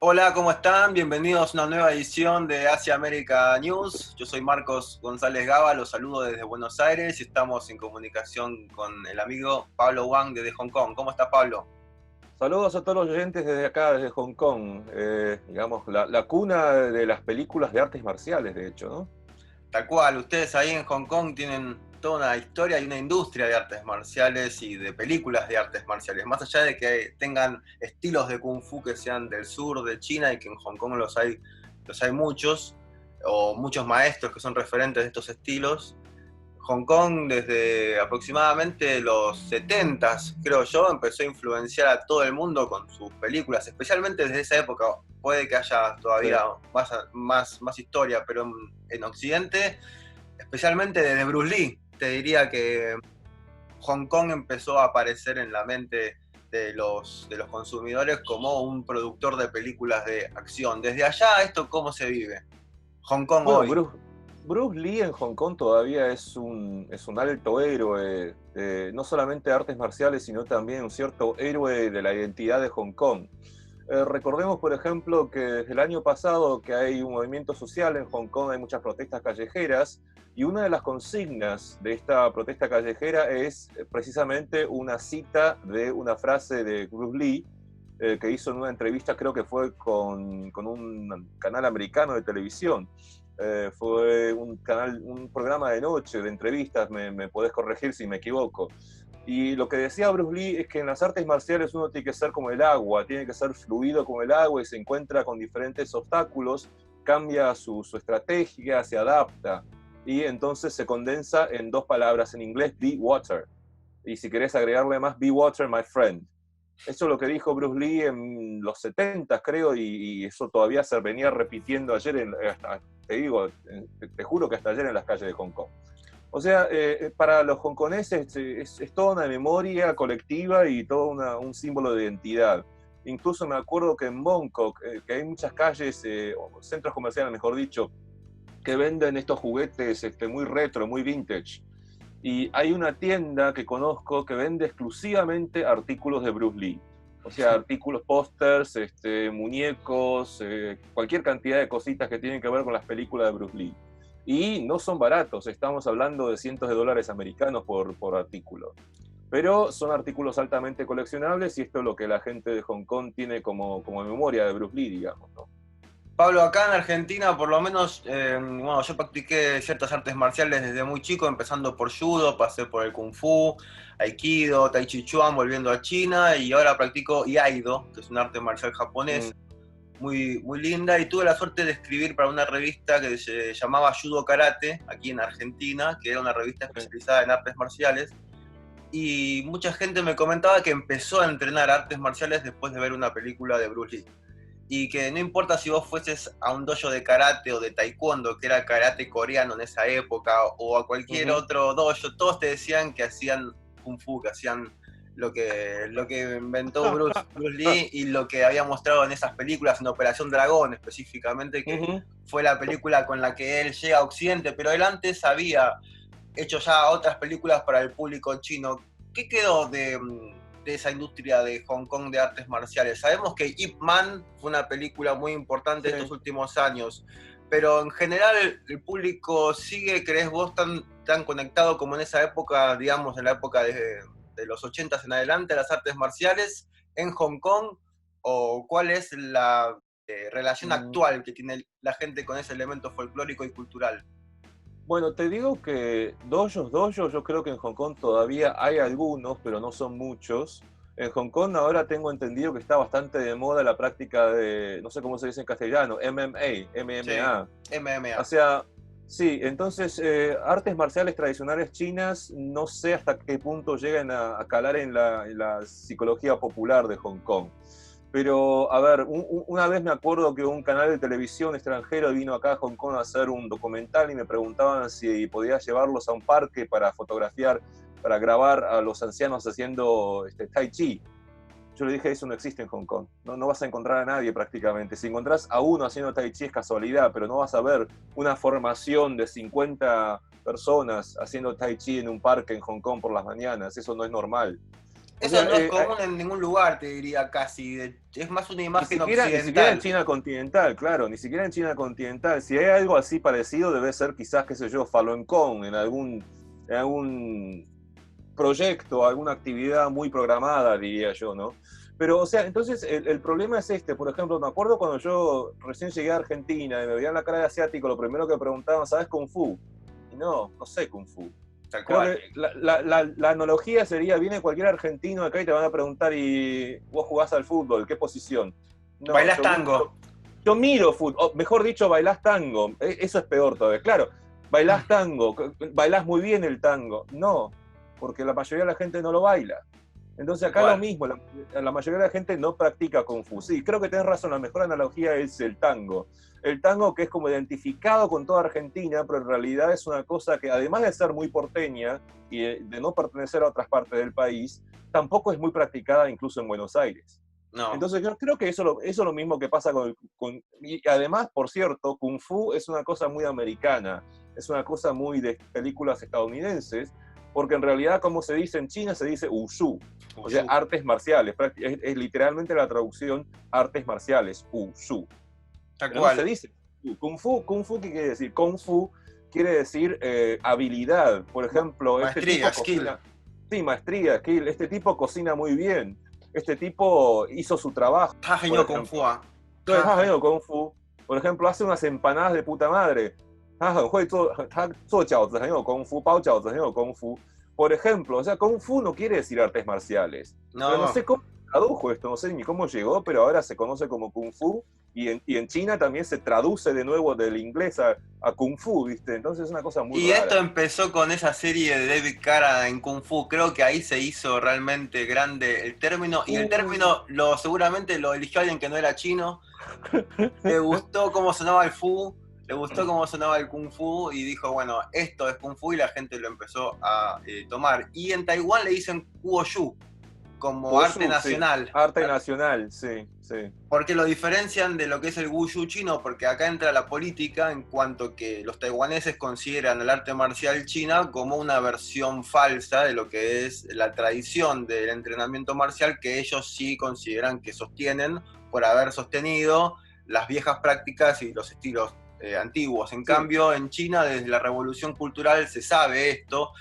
Hola, ¿cómo están? Bienvenidos a una nueva edición de Asia América News. Yo soy Marcos González Gaba, los saludo desde Buenos Aires y estamos en comunicación con el amigo Pablo Wang desde Hong Kong. ¿Cómo está Pablo? Saludos a todos los oyentes desde acá, desde Hong Kong, digamos, la cuna de las películas de artes marciales, de hecho, ¿no? Tal cual, ustedes ahí en Hong Kong tienen toda una historia y una industria de artes marciales y de películas de artes marciales. Más allá de que tengan estilos de Kung Fu que sean del sur de China y que en Hong Kong los hay muchos, o muchos maestros que son referentes de estos estilos. Hong Kong desde aproximadamente los 70s, creo yo, empezó a influenciar a todo el mundo con sus películas, especialmente desde esa época. Puede que haya Sí. todavía más historia, pero en Occidente, especialmente desde Bruce Lee, te diría que Hong Kong empezó a aparecer en la mente de los consumidores como un productor de películas de acción. Desde allá, ¿esto cómo se vive? Hong Kong Bueno, hoy. Bruce Lee en Hong Kong todavía es un alto héroe, no solamente de artes marciales, sino también un cierto héroe de la identidad de Hong Kong. Recordemos, por ejemplo, que desde el año pasado que hay un movimiento social en Hong Kong, hay muchas protestas callejeras, y una de las consignas de esta protesta callejera es precisamente una cita de una frase de Bruce Lee, que hizo en una entrevista, creo que fue con un canal americano de televisión. Fue un programa de noche de entrevistas, me podés corregir si me equivoco. Y lo que decía Bruce Lee es que en las artes marciales uno tiene que ser como el agua, tiene que ser fluido como el agua y se encuentra con diferentes obstáculos, cambia su estrategia, se adapta y entonces se condensa en dos palabras en inglés, be water. Y si querés agregarle más, be water, my friend. Eso es lo que dijo Bruce Lee en los 70, creo, y eso todavía se venía repitiendo ayer, te digo, te juro que hasta ayer en las calles de Hong Kong. O sea, para los hongkoneses es toda una memoria colectiva y todo un símbolo de identidad. Incluso me acuerdo que en Bangkok, que hay muchas calles, centros comerciales, mejor dicho, que venden estos juguetes muy retro, muy vintage. Y hay una tienda que conozco que vende exclusivamente artículos de Bruce Lee. O sea, artículos, pósters, muñecos, cualquier cantidad de cositas que tienen que ver con las películas de Bruce Lee. Y no son baratos, estamos hablando de cientos de dólares americanos por artículo. Pero son artículos altamente coleccionables y esto es lo que la gente de Hong Kong tiene como memoria de Bruce Lee, digamos, ¿no? Pablo, acá en Argentina, por lo menos, bueno, yo practiqué ciertas artes marciales desde muy chico, empezando por judo, pasé por el kung fu, aikido, tai chi chuan, volviendo a China, y ahora practico iaido, que es un arte marcial japonés Mm. muy linda, y tuve la suerte de escribir para una revista que se llamaba Judo Karate, aquí en Argentina, que era una revista especializada en artes marciales, y mucha gente me comentaba que empezó a entrenar artes marciales después de ver una película de Bruce Lee y que no importa si vos fueses a un dojo de karate o de taekwondo, que era karate coreano en esa época, o a cualquier Ujú. otro dojo, todos te decían que hacían kung fu, que hacían lo que inventó Bruce Lee y lo que había mostrado en esas películas, en Operación Dragón específicamente, que Ujú. fue la película con la que él llega a Occidente, pero él antes había hecho ya otras películas para el público chino. ¿Qué quedó de esa industria de Hong Kong de artes marciales? Sabemos que Ip Man fue una película muy importante estos Sí. últimos años, pero en general el público sigue, ¿crees vos, tan conectado como en esa época, digamos, en la época de los 80s en adelante, las artes marciales en Hong Kong? ¿O cuál es la relación Mm. actual que tiene la gente con ese elemento folclórico y cultural? Bueno, te digo que dojos, yo creo que en Hong Kong todavía hay algunos, pero no son muchos. En Hong Kong ahora tengo entendido que está bastante de moda la práctica de, no sé cómo se dice en castellano, MMA, Sí, MMA. O MMA. sea, sí, entonces artes marciales tradicionales chinas no sé hasta qué punto llegan a calar en la psicología popular de Hong Kong. Pero, a ver, una vez me acuerdo que un canal de televisión extranjero vino acá a Hong Kong a hacer un documental y me preguntaban si podía llevarlos a un parque para fotografiar, para grabar a los ancianos haciendo tai chi. Yo le dije, eso no existe en Hong Kong. No, no vas a encontrar a nadie prácticamente. Si encontrás a uno haciendo tai chi es casualidad, pero no vas a ver una formación de 50 personas haciendo tai chi en un parque en Hong Kong por las mañanas. Eso no es normal. O Eso sea, no es común en ningún lugar, te diría casi. Es más una imagen ni siquiera en occidental. China continental, claro, ni siquiera en China continental. Si hay algo así parecido, debe ser quizás, qué sé yo, Falun Gong, en algún proyecto, alguna actividad muy programada, diría yo, ¿no? Pero, o sea, entonces el problema es este. Por ejemplo, me acuerdo cuando yo recién llegué a Argentina y me veían la cara de asiático, lo primero que preguntaban, ¿sabes Kung Fu? Y no sé Kung Fu. Tal Creo cual. que la analogía sería, viene cualquier argentino acá y te van a preguntar, ¿y vos jugás al fútbol? ¿Qué posición? No, ¿Bailás tango? yo miro fútbol, o mejor dicho, bailás tango. Eso es peor todavía. Claro, bailás tango, bailás muy bien el tango. No, porque la mayoría de la gente no lo baila. Entonces Tal acá lo cual. mismo, la mayoría de la gente no practica Kung Fu. Sí, creo que tenés razón, la mejor analogía es el tango. El tango que es como identificado con toda Argentina, pero en realidad es una cosa que además de ser muy porteña y de no pertenecer a otras partes del país, tampoco es muy practicada incluso en Buenos Aires. No. Entonces yo creo que eso es lo mismo que pasa y además, por cierto, Kung Fu es una cosa muy americana, es una cosa muy de películas estadounidenses, porque en realidad, como se dice en China, se dice Wushu, o sea, Wushu. artes marciales. Es literalmente la traducción artes marciales, Wushu. Tal Pero no se cual. dice Kung Fu, ¿qué quiere decir? Kung Fu quiere decir habilidad. Por ejemplo, este Maestría, tipo skill. cocina, sí, maestría, skill, este tipo cocina muy bien, este tipo hizo su trabajo, Ha por genio Kung Fu. ejemplo. Entonces, Kung Fu, por ejemplo, hace unas empanadas de puta madre. Kung Fu, Kung Fu. Por ejemplo, o sea, Kung Fu no quiere decir artes marciales. Pero no No. sé cómo tradujo esto, no sé ni cómo llegó, pero ahora se conoce como Kung Fu. Y en China también se traduce de nuevo del inglés a Kung Fu, ¿viste? Entonces es una cosa muy Y esto rara. empezó con esa serie de David Carradine en Kung Fu. Creo que ahí se hizo realmente grande el término. Y el Uh. término seguramente lo eligió alguien que no era chino. Le gustó cómo sonaba el Fu, le gustó cómo sonaba el Kung Fu y dijo, bueno, esto es Kung Fu y la gente lo empezó a tomar. Y en Taiwán le dicen Kuo-Yu como arte Wushu, sí. nacional. Arte nacional, sí, sí. Porque lo diferencian de lo que es el Wushu chino, porque acá entra la política en cuanto que los taiwaneses consideran el arte marcial china como una versión falsa de lo que es la tradición del entrenamiento marcial que ellos sí consideran que sostienen por haber sostenido las viejas prácticas y los estilos antiguos. En Sí, cambio, en China, desde la Revolución Cultural se sabe esto,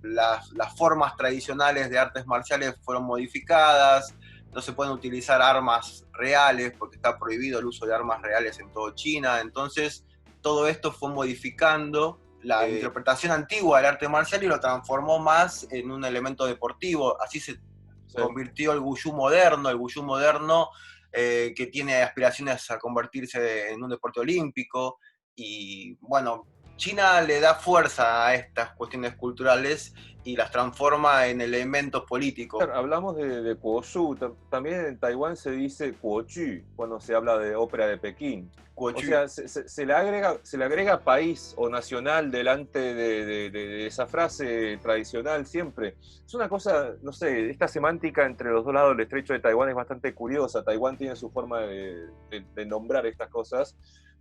las formas tradicionales de artes marciales fueron modificadas, no se pueden utilizar armas reales porque está prohibido el uso de armas reales en todo China, entonces todo esto fue modificando la interpretación antigua del arte marcial y lo transformó más en un elemento deportivo, así se sí. convirtió el Wushu moderno que tiene aspiraciones a convertirse en un deporte olímpico y bueno, China le da fuerza a estas cuestiones culturales y las transforma en elementos políticos. Claro, hablamos de Kuoshu, también en Taiwán se dice Kuochu cuando se habla de ópera de Pekín. O Kuo-Chu. sea, se le agrega país o nacional delante de esa frase tradicional siempre. Es una cosa, no sé, esta semántica entre los dos lados del estrecho de Taiwán es bastante curiosa. Taiwán tiene su forma de nombrar estas cosas.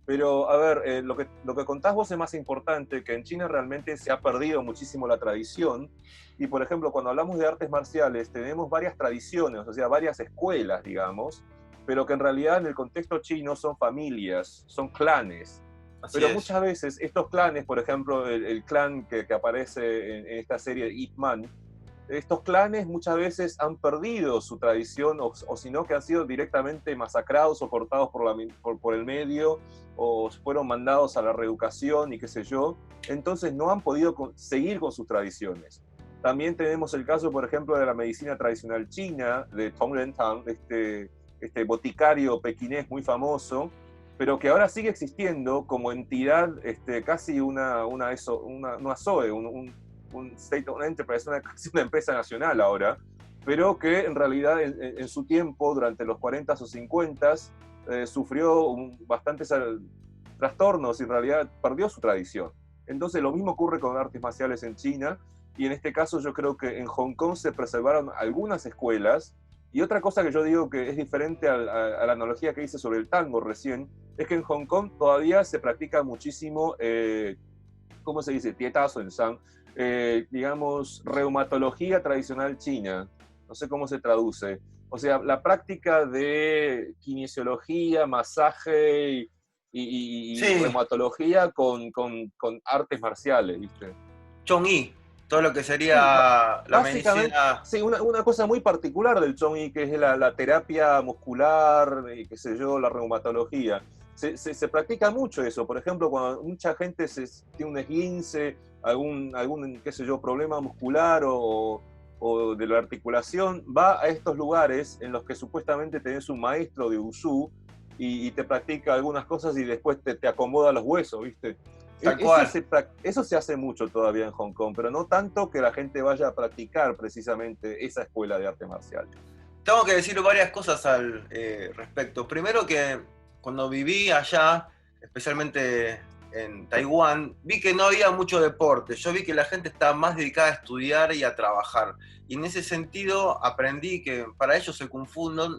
Pero, a ver, lo que contás vos es más importante, que en China realmente se ha perdido muchísimo la tradición. Y, por ejemplo, cuando hablamos de artes marciales, tenemos varias tradiciones, o sea, varias escuelas, digamos, pero que en realidad en el contexto chino son familias, son clanes. Así Pero es. muchas veces estos clanes, por ejemplo, el clan que aparece en esta serie de Ip Man, estos clanes muchas veces han perdido su tradición o si no que han sido directamente masacrados o cortados por el medio o fueron mandados a la reeducación y qué sé yo, entonces no han podido seguir con sus tradiciones. También tenemos el caso, por ejemplo, de la medicina tradicional china, de Tong Rentang, este boticario pequinés muy famoso, pero que ahora sigue existiendo como entidad, casi una SOE, un state of enterprise, casi una empresa nacional ahora, pero que en realidad en su tiempo, durante los 40 o 50, sufrió bastantes trastornos y en realidad perdió su tradición. Entonces lo mismo ocurre con artes marciales en China y en este caso yo creo que en Hong Kong se preservaron algunas escuelas y otra cosa que yo digo que es diferente a la analogía que hice sobre el tango recién, es que en Hong Kong todavía se practica muchísimo, ¿cómo se dice? Tietazo en San, digamos, reumatología tradicional china. no sé cómo se traduce. O sea, la práctica de kinesiología, masaje y Sí, reumatología con artes marciales, ¿viste? Chong-I, todo lo que Sí, sería la básicamente, medicina. sí, una cosa muy particular del Chong-I, que es la terapia muscular, y qué sé yo, la reumatología. Se practica mucho eso. Por ejemplo, cuando mucha gente tiene un esguince, algún, qué sé yo, problema muscular o de la articulación, va a estos lugares en los que supuestamente tenés un maestro de Wushu y te practica algunas cosas y después te acomoda los huesos, ¿viste? Tal Eso cual. eso se hace mucho todavía en Hong Kong, pero no tanto que la gente vaya a practicar precisamente esa escuela de arte marcial. Tengo que decir varias cosas al respecto. Primero que cuando viví allá, especialmente en Taiwán, vi que no había mucho deporte. Yo vi que la gente estaba más dedicada a estudiar y a trabajar. Y en ese sentido aprendí que para ellos el Kung Fu no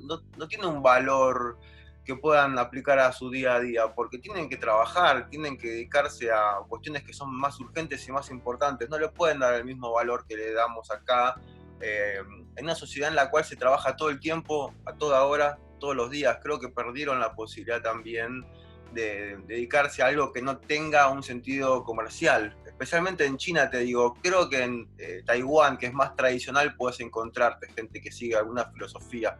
tiene un valor que puedan aplicar a su día a día, porque tienen que trabajar, tienen que dedicarse a cuestiones que son más urgentes y más importantes. No le pueden dar el mismo valor que le damos acá, en una sociedad en la cual se trabaja todo el tiempo, a toda hora, todos los días. Creo que perdieron la posibilidad también de dedicarse a algo que no tenga un sentido comercial. Especialmente en China, te digo, creo que en Taiwán, que es más tradicional, puedes encontrarte gente que sigue alguna filosofía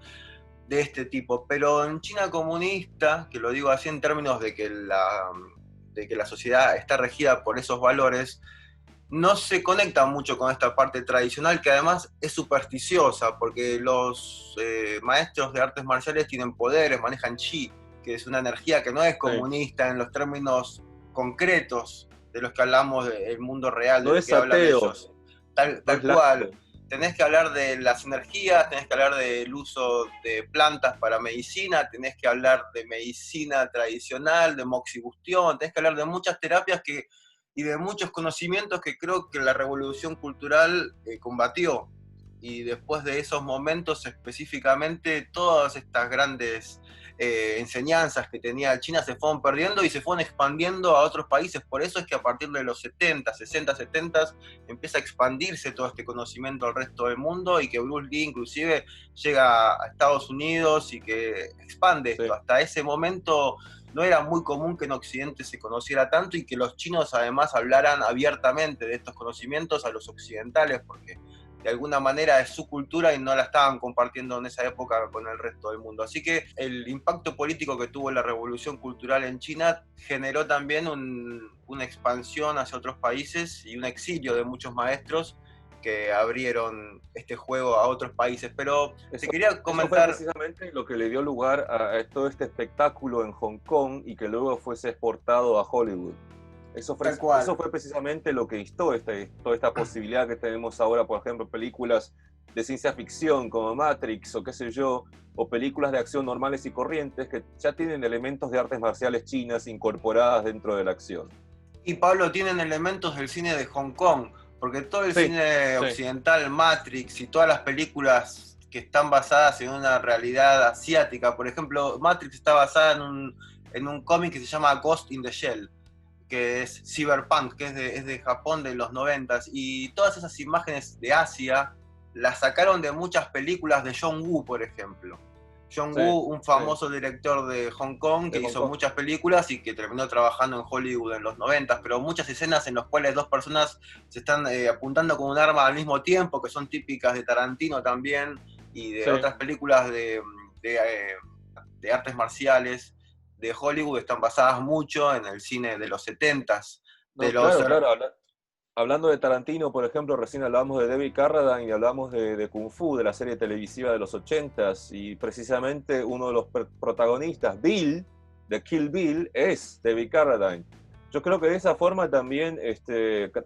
de este tipo. Pero en China comunista, que lo digo así en términos de que la sociedad está regida por esos valores, no se conecta mucho con esta parte tradicional, que además es supersticiosa, porque los maestros de artes marciales tienen poderes, manejan chi, que es una energía que no es Sí. comunista en los términos concretos de los que hablamos del mundo real, de No lo es que hablan ateo, ellos. no es Tal cual. laico. Tenés que hablar de las energías, tenés que hablar del uso de plantas para medicina, tenés que hablar de medicina tradicional, de moxibustión, tenés que hablar de muchas terapias y de muchos conocimientos que creo que la revolución cultural combatió. Y después de esos momentos específicamente, todas estas grandes enseñanzas que tenía China se fueron perdiendo y se fueron expandiendo a otros países. Por eso es que a partir de los 70, 60, 70 empieza a expandirse todo este conocimiento al resto del mundo y que Bruce Lee inclusive llega a Estados Unidos y que expande esto. Sí. Hasta ese momento no era muy común que en Occidente se conociera tanto y que los chinos además hablaran abiertamente de estos conocimientos a los occidentales, porque de alguna manera es su cultura y no la estaban compartiendo en esa época con el resto del mundo. Así que el impacto político que tuvo la revolución cultural en China generó también una expansión hacia otros países y un exilio de muchos maestros que abrieron este juego a otros países. Pero te Eso, quería eso fue comentar. precisamente lo que le dio lugar a todo este espectáculo en Hong Kong y que luego fuese exportado a Hollywood. Tal cual. Eso fue precisamente lo que instó toda esta posibilidad que tenemos ahora, por ejemplo, películas de ciencia ficción como Matrix o qué sé yo, o películas de acción normales y corrientes que ya tienen elementos de artes marciales chinas incorporadas dentro de la acción. Y Pablo, tienen elementos del cine de Hong Kong, porque todo el Sí, cine sí, occidental, Matrix y todas las películas que están basadas en una realidad asiática, por ejemplo, Matrix está basada en un cómic que se llama Ghost in the Shell, que es cyberpunk, que es de Japón de los 90, y todas esas imágenes de Asia las sacaron de muchas películas de John Woo, por ejemplo. John sí, Woo, un sí, famoso director de Hong Kong que de Hong hizo Kong. muchas películas y que terminó trabajando en Hollywood en los 90, pero muchas escenas en las cuales dos personas se están apuntando con un arma al mismo tiempo, que son típicas de Tarantino también y de Sí. otras películas de, eh, de artes marciales de Hollywood, están basadas mucho en el cine de los 70s, de No, los... claro, claro. Hablando de Tarantino, por ejemplo, recién hablábamos de David Carradine y hablamos de Kung Fu, de la serie televisiva de los 80s, y precisamente uno de los protagonistas, Bill, de Kill Bill, es David Carradine. Yo creo que de esa forma también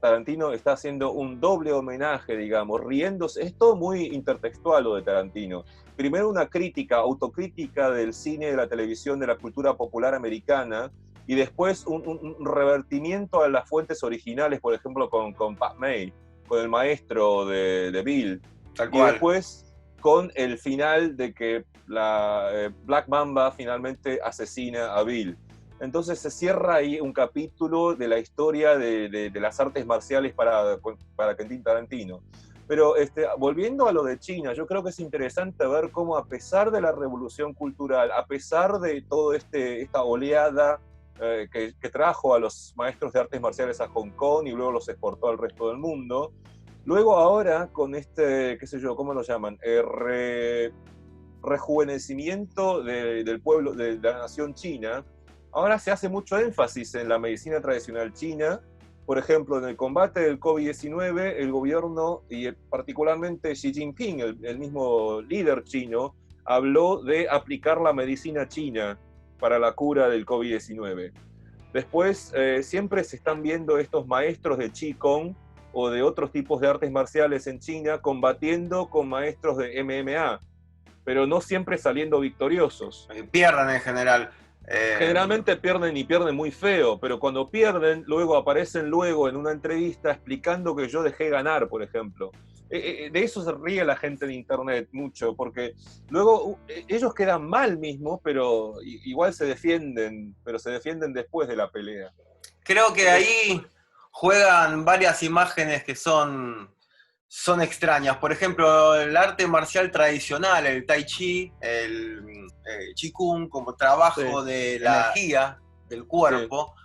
Tarantino está haciendo un doble homenaje, digamos, riéndose. Es todo muy intertextual lo de Tarantino. Primero una crítica, autocrítica del cine, de la televisión, de la cultura popular americana, y después un revertimiento a las fuentes originales, por ejemplo, con Pat May, con el maestro de Bill, Tal y cual. después con el final de que Black Mamba finalmente asesina a Bill. Entonces se cierra ahí un capítulo de la historia de las artes marciales para Quentin Tarantino. Pero volviendo a lo de China, yo creo que es interesante ver cómo a pesar de la revolución cultural, a pesar de toda esta oleada que trajo a los maestros de artes marciales a Hong Kong y luego los exportó al resto del mundo, luego ahora con qué sé yo, ¿cómo lo llaman? Rejuvenecimiento del pueblo, de la nación china, ahora se hace mucho énfasis en la medicina tradicional china. Por ejemplo, en el combate del COVID-19, el gobierno, y particularmente Xi Jinping, el mismo líder chino, habló de aplicar la medicina china para la cura del COVID-19. Después, siempre se están viendo estos maestros de Qigong o de otros tipos de artes marciales en China combatiendo con maestros de MMA, pero no siempre saliendo victoriosos. Pierden en general. Generalmente pierden y pierden muy feo, pero cuando pierden, luego aparecen en una entrevista explicando que yo dejé ganar, por ejemplo. De eso se ríe la gente en internet mucho, porque luego ellos quedan mal mismo, pero igual se defienden, pero se defienden después de la pelea. Creo que ahí juegan varias imágenes que son extrañas. Por ejemplo, el arte marcial tradicional, el tai chi, el qigong como trabajo de la energía del cuerpo,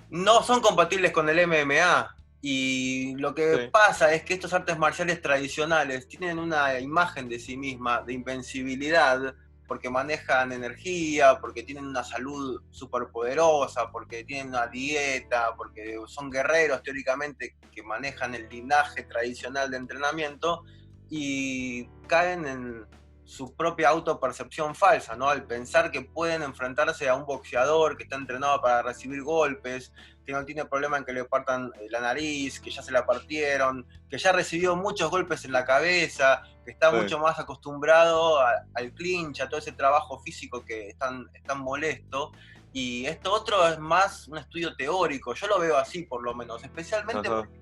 no son compatibles con el MMA. Y lo que pasa es que estos artes marciales tradicionales tienen una imagen de sí misma, de invencibilidad, porque manejan energía, porque tienen una salud súper poderosa, porque tienen una dieta, porque son guerreros teóricamente que manejan el linaje tradicional de entrenamiento, y caen en su propia autopercepción falsa, ¿no? Al pensar que pueden enfrentarse a un boxeador que está entrenado para recibir golpes, que no tiene problema en que le partan la nariz, que ya se la partieron, que ya recibió muchos golpes en la cabeza, que está mucho más acostumbrado al clinch, a todo ese trabajo físico que es tan molesto. Y esto otro es más un estudio teórico, yo lo veo así por lo menos, especialmente porque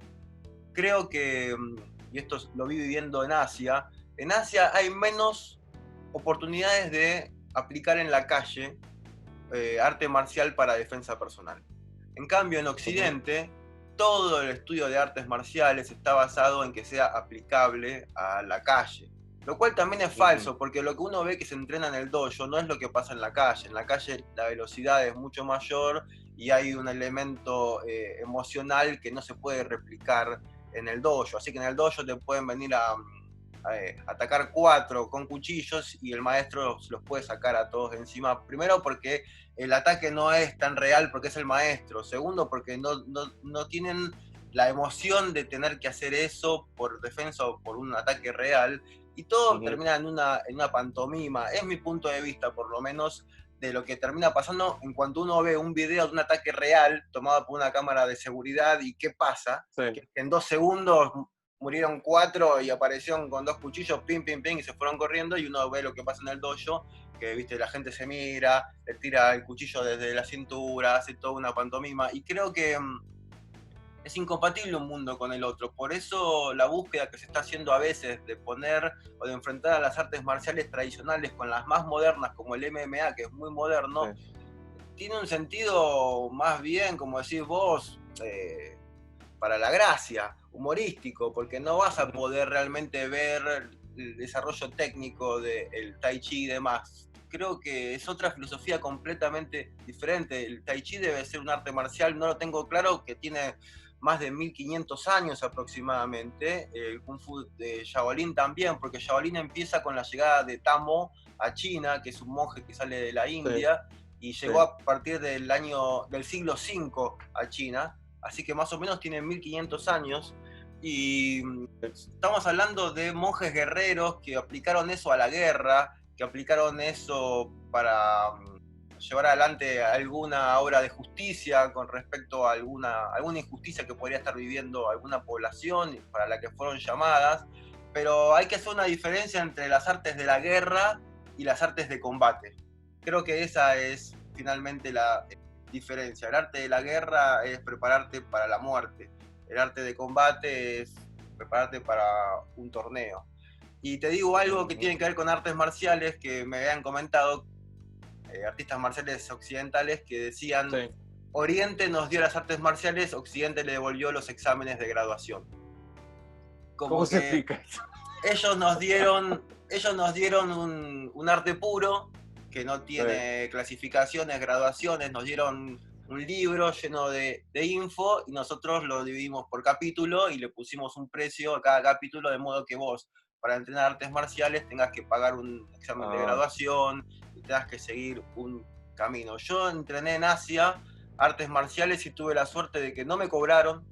creo que, y esto lo vi viviendo en Asia hay menos oportunidades de aplicar en la calle arte marcial para defensa personal. En cambio, en Occidente, todo el estudio de artes marciales está basado en que sea aplicable a la calle. Lo cual también es falso, porque lo que uno ve que se entrena en el dojo no es lo que pasa en la calle. En la calle la velocidad es mucho mayor y hay un elemento emocional que no se puede replicar en el dojo. Así que en el dojo te pueden venir a atacar 4 con cuchillos y el maestro los puede sacar a todos de encima. Primero porque el ataque no es tan real porque es el maestro. Segundo porque no tienen la emoción de tener que hacer eso por defensa o por un ataque real. Y todo termina en una pantomima. Es mi punto de vista, por lo menos, de lo que termina pasando en cuanto uno ve un video de un ataque real tomado por una cámara de seguridad y qué pasa. Que en 2 segundos murieron 4 y aparecieron con 2 cuchillos, pim, pim, pim, y se fueron corriendo, y uno ve lo que pasa en el dojo, que viste, la gente se mira, le tira el cuchillo desde la cintura, hace toda una pantomima, y creo que es incompatible un mundo con el otro. Por eso la búsqueda que se está haciendo a veces de poner o de enfrentar a las artes marciales tradicionales con las más modernas, como el MMA, que es muy moderno, tiene un sentido más bien, como decís vos, para la gracia, humorístico, porque no vas a poder realmente ver el desarrollo técnico del tai chi y demás. Creo que es otra filosofía completamente diferente. El tai chi debe ser un arte marcial, no lo tengo claro, que tiene más de 1500 años aproximadamente. El Kung Fu de Shaolin también, porque Shaolin empieza con la llegada de Tamo a China, que es un monje que sale de la India, y llegó a partir del siglo V a China. Así que más o menos tiene 1500 años, y estamos hablando de monjes guerreros que aplicaron eso a la guerra, que aplicaron eso para llevar adelante alguna obra de justicia con respecto a alguna injusticia que podría estar viviendo alguna población para la que fueron llamadas, pero hay que hacer una diferencia entre las artes de la guerra y las artes de combate. Creo que esa es finalmente la diferencia. El arte de la guerra es prepararte para la muerte. El arte de combate es prepararte para un torneo. Y te digo algo que tiene que ver con artes marciales que me habían comentado artistas marciales occidentales que decían: Oriente nos dio las artes marciales, Occidente le devolvió los exámenes de graduación. como se que explica eso? ellos nos dieron un arte puro que no Sí. tiene clasificaciones, graduaciones, nos dieron un libro lleno de info y nosotros lo dividimos por capítulo y le pusimos un precio a cada capítulo de modo que vos, para entrenar artes marciales, tengas que pagar un examen de graduación y tengas que seguir un camino. Yo entrené en Asia artes marciales y tuve la suerte de que no me cobraron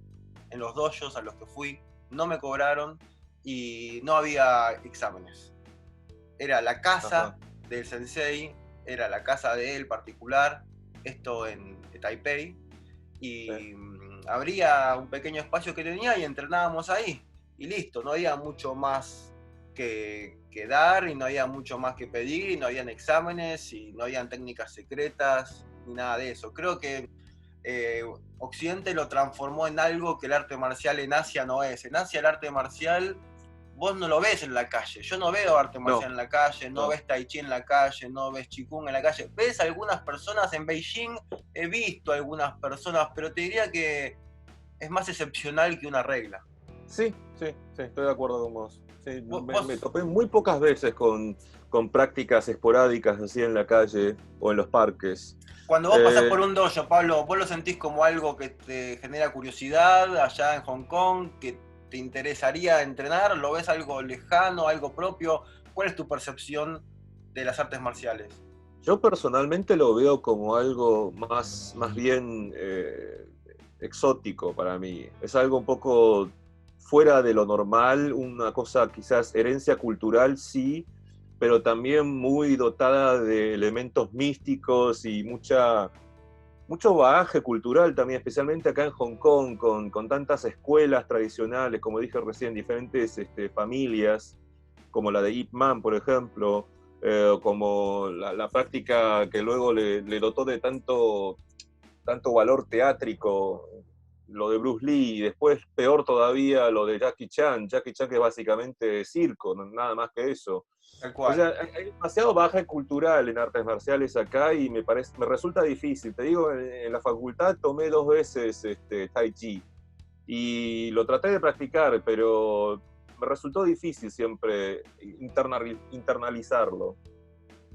en los dojos a los que fui, no me cobraron y no había exámenes. Era la casa del sensei, era la casa de él particular, esto en Taipei, y habría un pequeño espacio que tenía y entrenábamos ahí, y listo, no había mucho más que dar, y no había mucho más que pedir, y no habían exámenes, y no habían técnicas secretas, ni nada de eso. Creo que Occidente lo transformó en algo que el arte marcial en Asia no es. En Asia el arte marcial vos no lo ves en la calle. Yo no veo arte marcial en la calle, no ves tai chi en la calle, no ves qigong en la calle. Ves algunas personas en Beijing, he visto algunas personas, pero te diría que es más excepcional que una regla. Sí, estoy de acuerdo con vos. Sí, me topé muy pocas veces con prácticas esporádicas así en la calle o en los parques. Cuando vos pasás por un dojo, Pablo, ¿vos lo sentís como algo que te genera curiosidad allá en Hong Kong, que te interesaría entrenar? ¿Lo ves algo lejano, algo propio? ¿Cuál es tu percepción de las artes marciales? Yo personalmente lo veo como algo más bien exótico para mí. Es algo un poco fuera de lo normal, una cosa quizás herencia cultural, sí, pero también muy dotada de elementos místicos y mucho bagaje cultural también, especialmente acá en Hong Kong, con tantas escuelas tradicionales, como dije recién, diferentes familias, como la de Ip Man, por ejemplo, como la práctica que luego le dotó de tanto valor teátrico, lo de Bruce Lee, y después, peor todavía, lo de Jackie Chan. Jackie Chan, que es básicamente circo, nada más que eso. Tal cual. O sea, hay demasiado bagaje cultural en artes marciales acá y me resulta difícil. Te digo, en la facultad tomé 2 veces Tai Chi y lo traté de practicar, pero me resultó difícil siempre internalizarlo.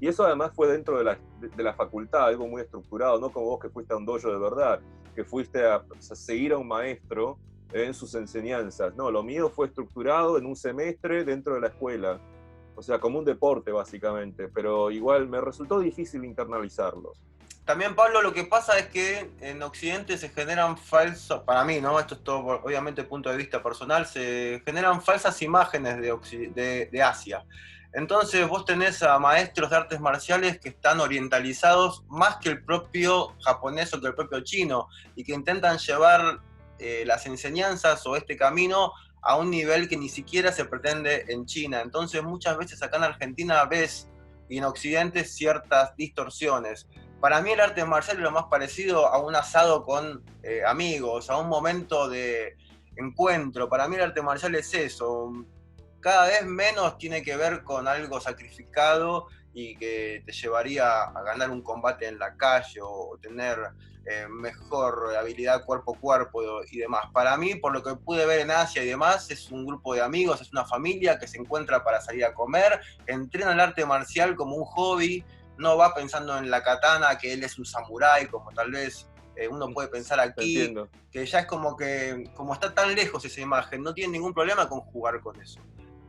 Y eso además fue dentro de la facultad, algo muy estructurado, no como vos que fuiste a un dojo de verdad, que fuiste a seguir a un maestro en sus enseñanzas. No, lo mío fue estructurado en un semestre dentro de la escuela. O sea, como un deporte básicamente, pero igual me resultó difícil internalizarlo. También, Pablo, lo que pasa es que en Occidente se generan falsos, para mí, ¿no? Esto es todo, obviamente, punto de vista personal, se generan falsas imágenes de Asia. Entonces vos tenés a maestros de artes marciales que están orientalizados más que el propio japonés o que el propio chino, y que intentan llevar las enseñanzas o este camino a un nivel que ni siquiera se pretende en China. Entonces muchas veces acá en Argentina ves, y en Occidente, ciertas distorsiones. Para mí el arte marcial es lo más parecido a un asado con amigos, a un momento de encuentro. Para mí el arte marcial es eso. Cada vez menos tiene que ver con algo sacrificado y que te llevaría a ganar un combate en la calle o tener mejor habilidad cuerpo a cuerpo y demás. Para mí, por lo que pude ver en Asia y demás, es un grupo de amigos, es una familia que se encuentra para salir a comer, entrena el arte marcial como un hobby, no va pensando en la katana, que él es un samurái, como tal vez uno puede pensar aquí. Entiendo. Que ya es como está tan lejos esa imagen, no tiene ningún problema con jugar con eso.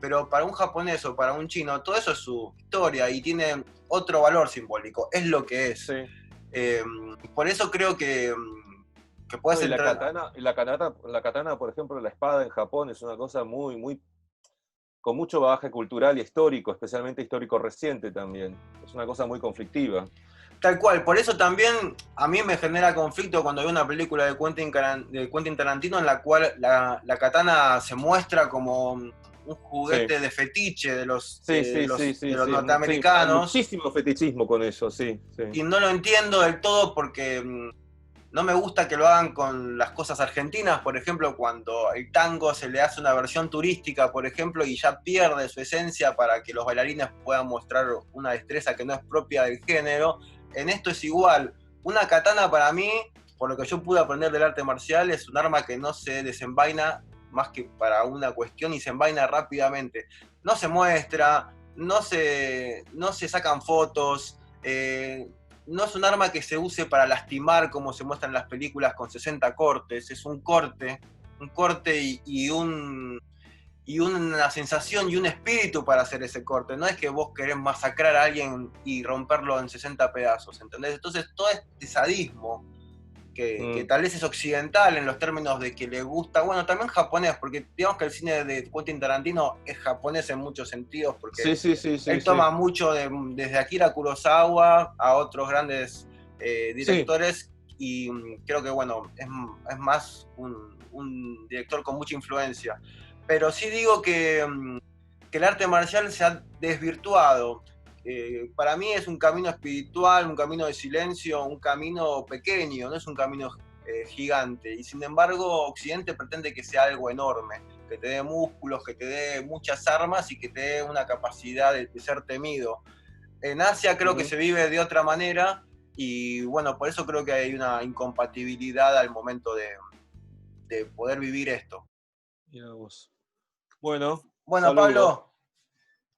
Pero para un japonés o para un chino, todo eso es su historia y tiene otro valor simbólico, es lo que es. Sí. Por eso creo que puedes entrar. La katana, por ejemplo, la espada en Japón es una cosa con mucho bagaje cultural y histórico, especialmente histórico reciente también. Es una cosa muy conflictiva. Tal cual, por eso también a mí me genera conflicto cuando veo una película de Quentin Tarantino en la cual la katana se muestra como un juguete de fetiche de los norteamericanos. Muchísimo fetichismo con eso, sí. Y no lo entiendo del todo porque no me gusta que lo hagan con las cosas argentinas, por ejemplo, cuando el tango se le hace una versión turística, por ejemplo, y ya pierde su esencia para que los bailarines puedan mostrar una destreza que no es propia del género. En esto es igual. Una katana para mí, por lo que yo pude aprender del arte marcial, es un arma que no se desenvaina más que para una cuestión y se envaina rápidamente. No se muestra, no se sacan fotos, no es un arma que se use para lastimar como se muestra en las películas con 60 cortes, es un corte y una sensación y un espíritu para hacer ese corte. No es que vos querés masacrar a alguien y romperlo en 60 pedazos, ¿entendés? Entonces todo este sadismo que tal vez es occidental en los términos de que le gusta, bueno, también japonés, porque digamos que el cine de Quentin Tarantino es japonés en muchos sentidos, porque él toma mucho desde Akira Kurosawa a otros grandes directores, y creo que, bueno, es más un director con mucha influencia. Pero sí digo que el arte marcial se ha desvirtuado. Para mí es un camino espiritual, un camino de silencio, un camino pequeño, no es un camino gigante. Y sin embargo, Occidente pretende que sea algo enorme, que te dé músculos, que te dé muchas armas y que te dé una capacidad de ser temido. En Asia creo que se vive de otra manera y bueno, por eso creo que hay una incompatibilidad al momento de poder vivir esto. Mira vos. Bueno, Pablo,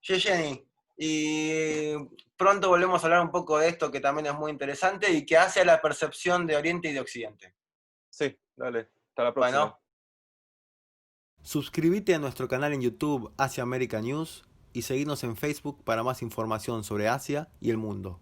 Yeyeni, y pronto volvemos a hablar un poco de esto que también es muy interesante y que hace a la percepción de Oriente y de Occidente. Sí, dale, hasta la próxima. Bueno, suscríbete a nuestro canal en YouTube Asia America News y seguirnos en Facebook para más información sobre Asia y el mundo.